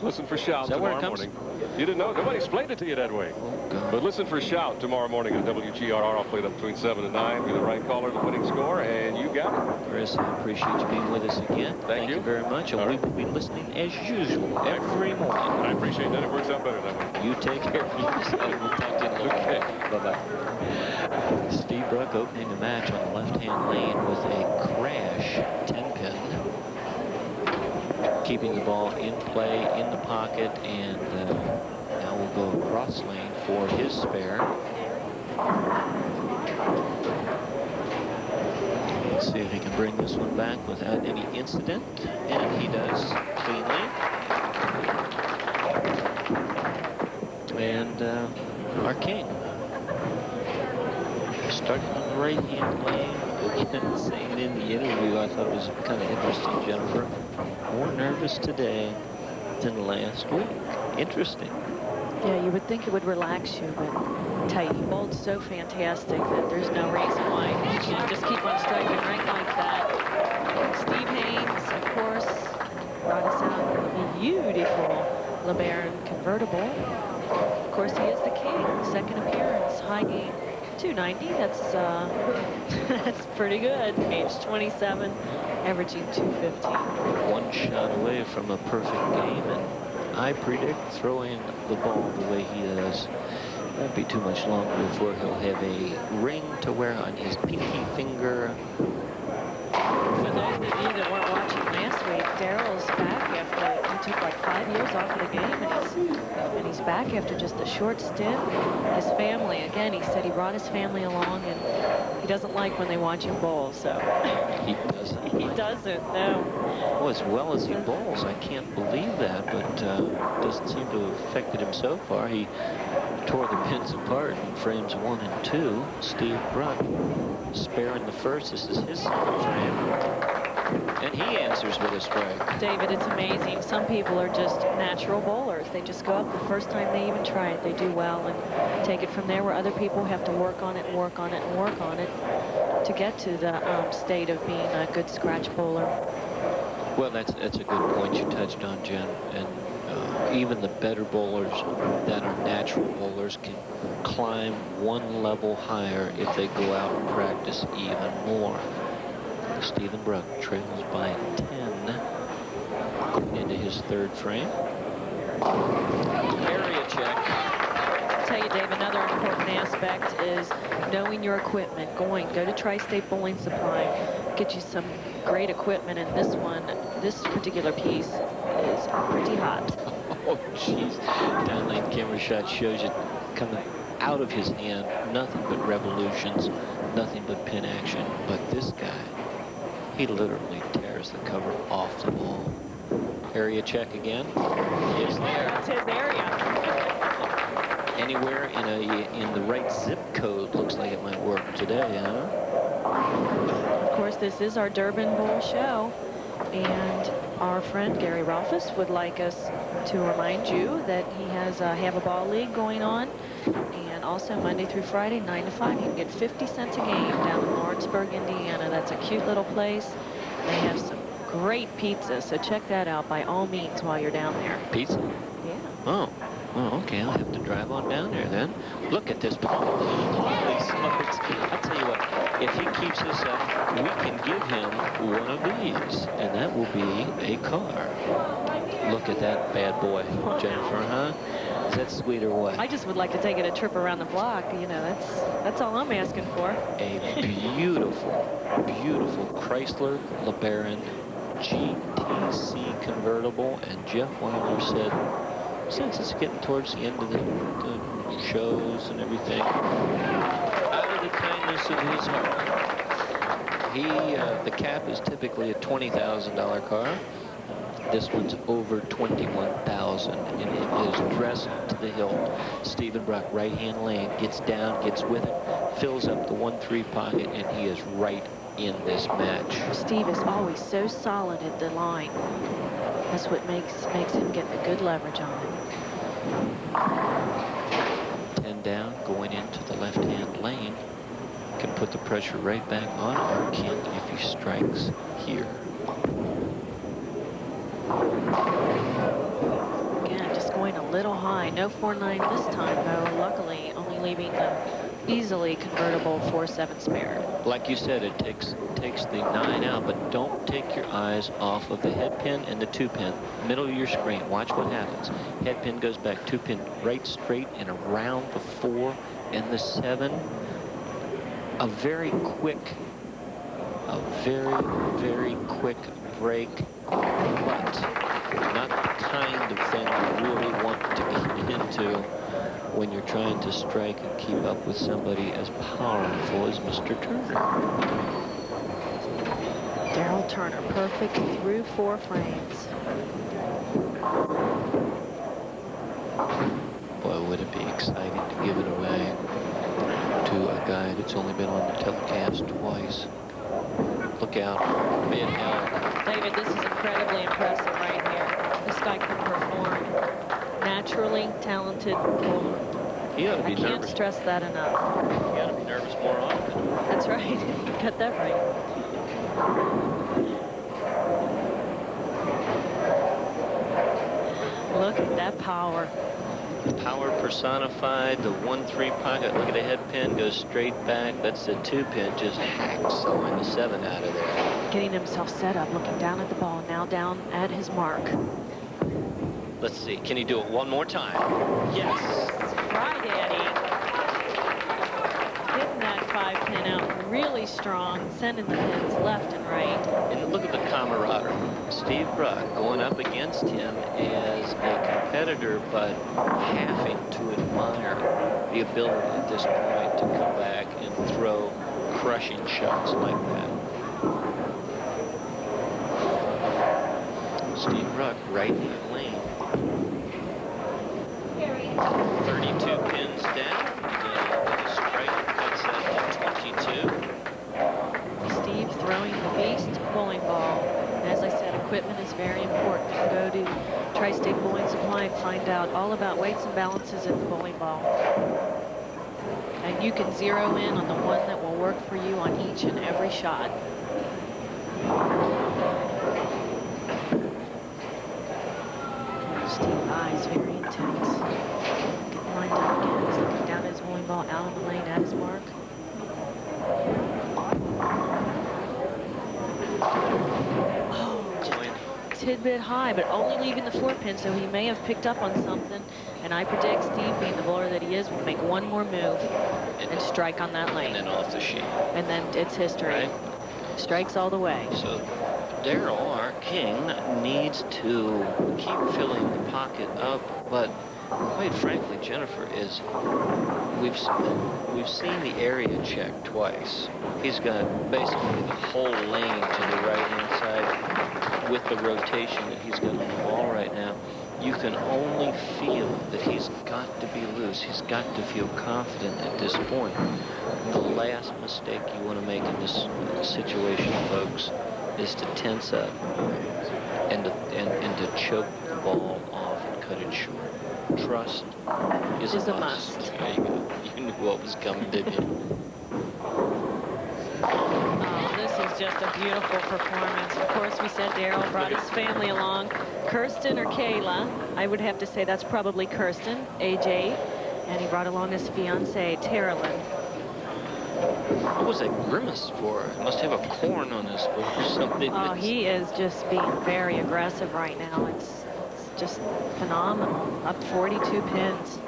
Listen for Shout that tomorrow morning. You didn't know? Nobody explained it to you that way. Oh, but listen for Shout tomorrow morning on WGRR. I'll play it up between 7 and 9. Be the right caller, the winning score, and you got it. Chris, I appreciate you being with us again. Thank you very much. And we will be listening as usual every morning. I appreciate that. It works out better that way. You take care of yourself. We'll talk to you in a little bit. Bye-bye. Steve Bruck opening the match on the left-hand lane with a crash 10-pin. Keeping the ball in play in the pocket, and now we'll go cross lane for his spare. Let's see if he can bring this one back without any incident, and he does cleanly. And our king starting on the right-hand lane. Again, saying in the interview, I thought it was kind of interesting, Jennifer. More nervous today than last week. Interesting. Yeah, you would think it would relax you, but tell you, he bowled so fantastic that there's no reason why you can't just keep on striking right like that. Steve Haynes, of course, brought us out a beautiful LeBaron convertible. Of course, he is the king. Second appearance, high game. 290, that's pretty good. Age 27, averaging 215. One shot away from a perfect game, and I predict throwing the ball the way he does. Won't be too much longer before he'll have a ring to wear on his pinky finger. For those of you that weren't watching last week, Daryl's back after he took like 5 years off of the game, and he's back after just a short stint. His family, again, he said he brought his family along, and he doesn't like when they watch him bowl, so. He doesn't. He doesn't, no. Well, as well as he bowls, I can't believe that, but doesn't seem to have affected him so far. He tore the pins apart in frames 1 and 2. Steve Bruck sparing the first. This is his second frame. And he answers with a strike. David, it's amazing. Some people are just natural bowlers. They just go up the first time they even try it. They do well and take it from there, where other people have to work on it and work on it and work on it to get to the state of being a good scratch bowler. Well, that's a good point you touched on, Jen. And even the better bowlers that are natural bowlers can climb one level higher if they go out and practice even more. Stephen Bruck trails by 10 going into his third frame. Area check. I'll tell you, Dave, another important aspect is knowing your equipment. Go to Tri-State Bowling Supply, get you some great equipment, and this particular piece is pretty hot. Oh, jeez. Downline camera shot shows it coming out of his hand. Nothing but revolutions, nothing but pin action. But this guy, he literally tears the cover off the ball. Area check again. Is there. It's his area. Anywhere in the right zip code looks like it might work today, huh? Of course, this is our Durban Bowl show, and our friend Gary Rolfus would like us to remind you that he has have a ball league going on, and also Monday through Friday, 9 to 5. You can get 50 cents a game down in Lawrenceburg, Indiana. That's a cute little place. They have some great pizza, so check that out by all means while you're down there. Pizza? Yeah. Oh, okay. I'll have to drive on down there then. Look at this. Holy smokes. I'll tell you what, if he keeps this up, we can give him one of these, and that will be a car. Look at that bad boy, Jennifer, huh? Is that sweet or what? I just would like to take it a trip around the block. You know, that's all I'm asking for. A beautiful, beautiful Chrysler LeBaron GTC convertible, and Jeff Weiler said, since it's getting towards the end of the shows and everything, out of the kindness of his heart, the cap is typically a $20,000 car. This one's over $21,000, and it is dressed to the hilt. Stephen Bruck, right-hand lane, gets down, gets with it, fills up the 1-3 pocket, and he is right in this match. Steve is always so solid at the line. That's what makes him get the good leverage on it. 10 down, going into the left-hand lane. Can put the pressure right back on our king if he strikes here. little high. No 4-9 this time, though. Luckily, only leaving the easily convertible 4-7 spare. Like you said, it takes the 9 out, but don't take your eyes off of the head pin and the 2-pin. Middle of your screen. Watch what happens. Head pin goes back, 2-pin right straight and around the 4 and the 7. A very, very quick break, but not the kind of thing you really want to get into when you're trying to strike and keep up with somebody as powerful as Mr. Turner. Darryl Turner, perfect through 4 frames. Boy, would it be exciting to give it away to a guy that's only been on the telecast twice. Look out, mid-hell. David, this is incredibly impressive right here. This guy can perform. Naturally talented bowler. He ought to be I can't nervous. stress that enough. You got to be nervous more often. That's right. You got that right. Look at that power. Power personified, the 1-3 pocket. Look at the head pin, goes straight back. That's the 2-pin, just hacksawing the 7 out of there. Getting himself set up, looking down at the ball, now down at his mark. Let's see, can he do it one more time? Yes. Right, Eddie. Getting that 5-pin out really strong, sending the pins left and right. And look at the camaraderie. Steve Bruck going up against him as a competitor, but having to admire the ability at this point to come back and throw crushing shots like that. Steve Bruck right in that lane. 32 pins down. With a strike, that's at 22. Steve throwing the beast bowling ball. And as I said, equipment is very important. You can go to Tri-State Bowling Supply and find out all about weights and balances in the bowling ball. And you can zero in on the one that will work for you on each and every shot. Steve's eyes very intense. Getting lined up again. He's looking down at his bowling ball, out in the lane at his mark. Oh, just a tidbit high, but only leaving the 4-pin, so he may have picked up on something. And I predict Steve, being the bowler that he is, will make one more move and strike on that lane. And then off the sheet. And then it's history. Right. Strikes all the way. So Daryl, our king, needs to keep filling the pocket up, but quite frankly, Jennifer, is we've seen the area check twice. He's got basically the whole lane to the right-hand side with the rotation that he's got on the ball right now. You can only feel that he's got to be loose. He's got to feel confident at this point. The last mistake you want to make in this situation, folks, is to tense up and to choke the ball off and cut it short. Trust is a must. There you go. You knew what was coming, didn't you? Oh, this is just a beautiful performance. Of course, we said Daryl brought his family along. Kirsten or Kayla, I would have to say that's probably Kirsten, age 8, and he brought along his fiancée, Darylyn. What was that grimace for? He must have a corn on his foot or something. Oh, he is just being very aggressive right now. It's just phenomenal. Up 42 pins.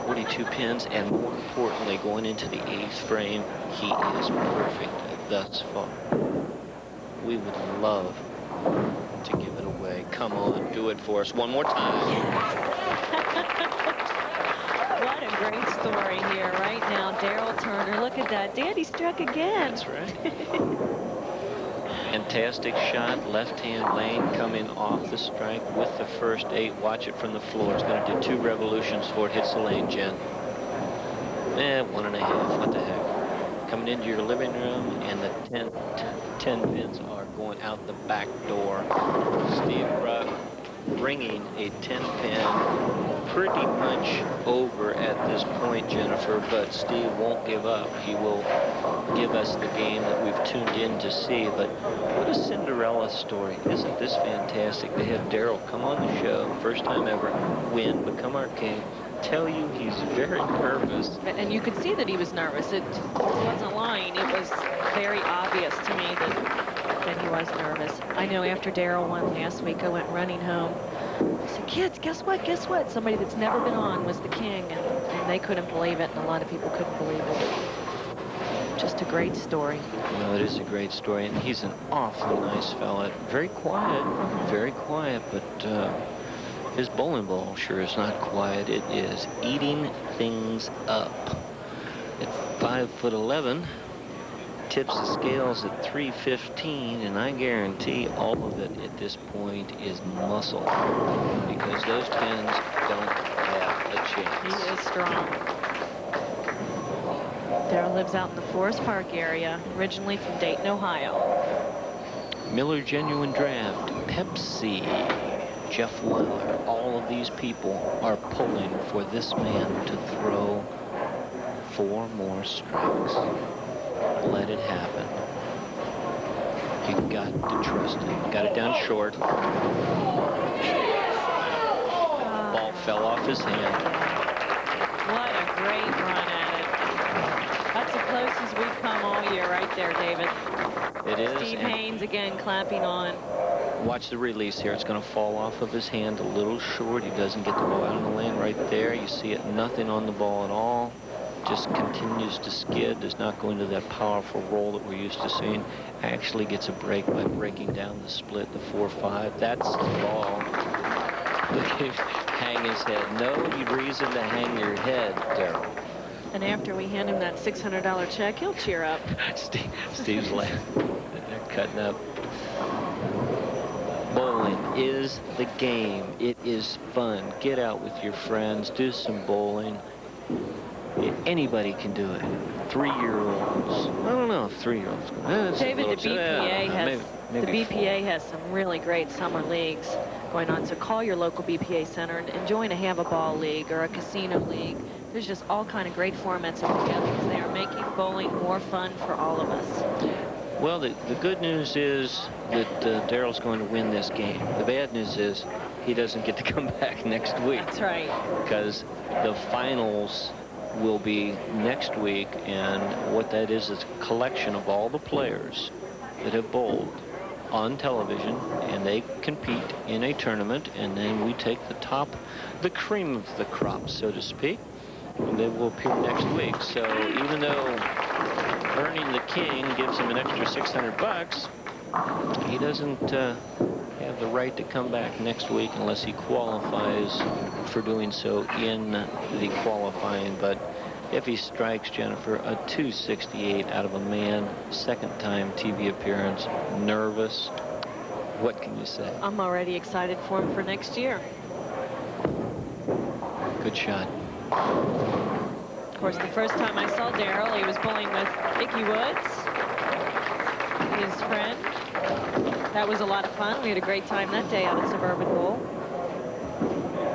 42 pins, and more importantly, going into the 8th frame, he is perfect thus far. We would love to give it away. Come on, do it for us one more time. What a great story here right now. Darryl Turner, look at that. Daddy struck again. That's right. Fantastic shot, left-hand lane coming off the strike with the first 8. Watch it from the floor. It's going to do 2 revolutions before it hits the lane, Jen. 1.5. What the heck? Coming into your living room, and the 10 pins are going out the back door. Steve Bruck bringing a 10-pin pretty much over at this point, Jennifer, but Steve won't give up. He will give us the game that we've tuned in to see. But what a Cinderella story. Isn't this fantastic? They had Daryl come on the show, first time ever, win, become our king, tell you he's very nervous. And you could see that he was nervous. It wasn't lying. It was very obvious to me that he was nervous. I know after Daryl won last week, I went running home. I said, kids, guess what? Guess what? Somebody that's never been on was the king, and they couldn't believe it, and a lot of people couldn't believe it. Just a great story. No, it is a great story, and he's an awfully nice fella. Very quiet, but his bowling ball sure is not quiet. It is eating things up. At 5'11", tips the scales at 315, and I guarantee all of it at this point is muscle, because those pins don't have a chance. He is strong. Daryl lives out in the Forest Park area, originally from Dayton, Ohio. Miller Genuine Draft, Pepsi, Jeff Weiler, all of these people are pulling for this man to throw 4 more strikes. Let it happen. You got to trust him. Got it down short. Ball fell off his hand. What a great run at it. That's the closest we've come all year right there, David. It is. Steve Haynes again clapping on. Watch the release here. It's going to fall off of his hand a little short. He doesn't get the ball out on the lane right there. You see it, nothing on the ball at all. Just continues to skid. Does not go into that powerful roll that we're used to seeing. Actually gets a break by breaking down the split, the 4-5. That's the ball. Hang his head. No reason to hang your head, Daryl. And after we hand him that $600 check, he'll cheer up. Steve's laughing. They're cutting up. Bowling is the game. It is fun. Get out with your friends. Do some bowling. Anybody can do it. 3-year-olds. I don't know if 3-year-olds. David, the BPA has some really great summer leagues going on. So call your local BPA center and join a have-a-ball league or a casino league. There's just all kind of great formats together because they are making bowling more fun for all of us. Well, the good news is that Daryl's going to win this game. The bad news is he doesn't get to come back next week. That's right. Because the finals will be next week, and what that is a collection of all the players that have bowled on television, and they compete in a tournament, and then we take the cream of the crop, so to speak, and they will appear next week. So even though earning the king gives him an extra $600, he doesn't have the right to come back next week unless he qualifies for doing so in the qualifying. But if he strikes, Jennifer, a 268 out of a man, second-time TV appearance, nervous, what can you say? I'm already excited for him for next year. Good shot. Of course, the first time I saw Daryl, he was bowling with Icky Woods, his friend. That was a lot of fun. We had a great time that day out at Suburban Bowl.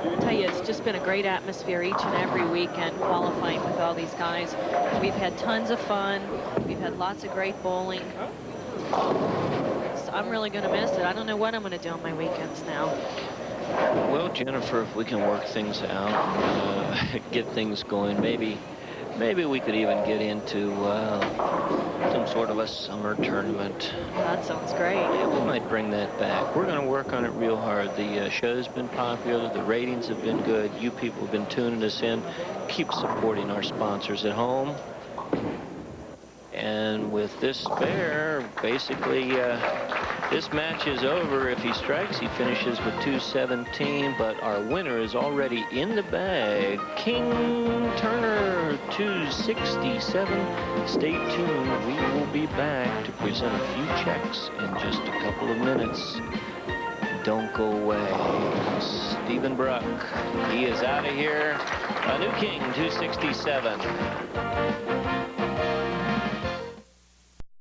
I tell you, it's just been a great atmosphere each and every weekend qualifying with all these guys. We've had tons of fun. We've had lots of great bowling. So I'm really going to miss it. I don't know what I'm going to do on my weekends now. Well, Jennifer, if we can work things out, get things going, maybe we could even get into some sort of a summer tournament. That sounds great. Yeah, we might bring that back. We're going to work on it real hard. The show's been popular. The ratings have been good. You people have been tuning us in. Keep supporting our sponsors at home. And with this spare, basically, this match is over. If he strikes, he finishes with 217, but our winner is already in the bag. King Turner, 267. Stay tuned. We will be back to present a few checks in just a couple of minutes. Don't go away. Stephen Bruck, he is out of here. A new king, 267.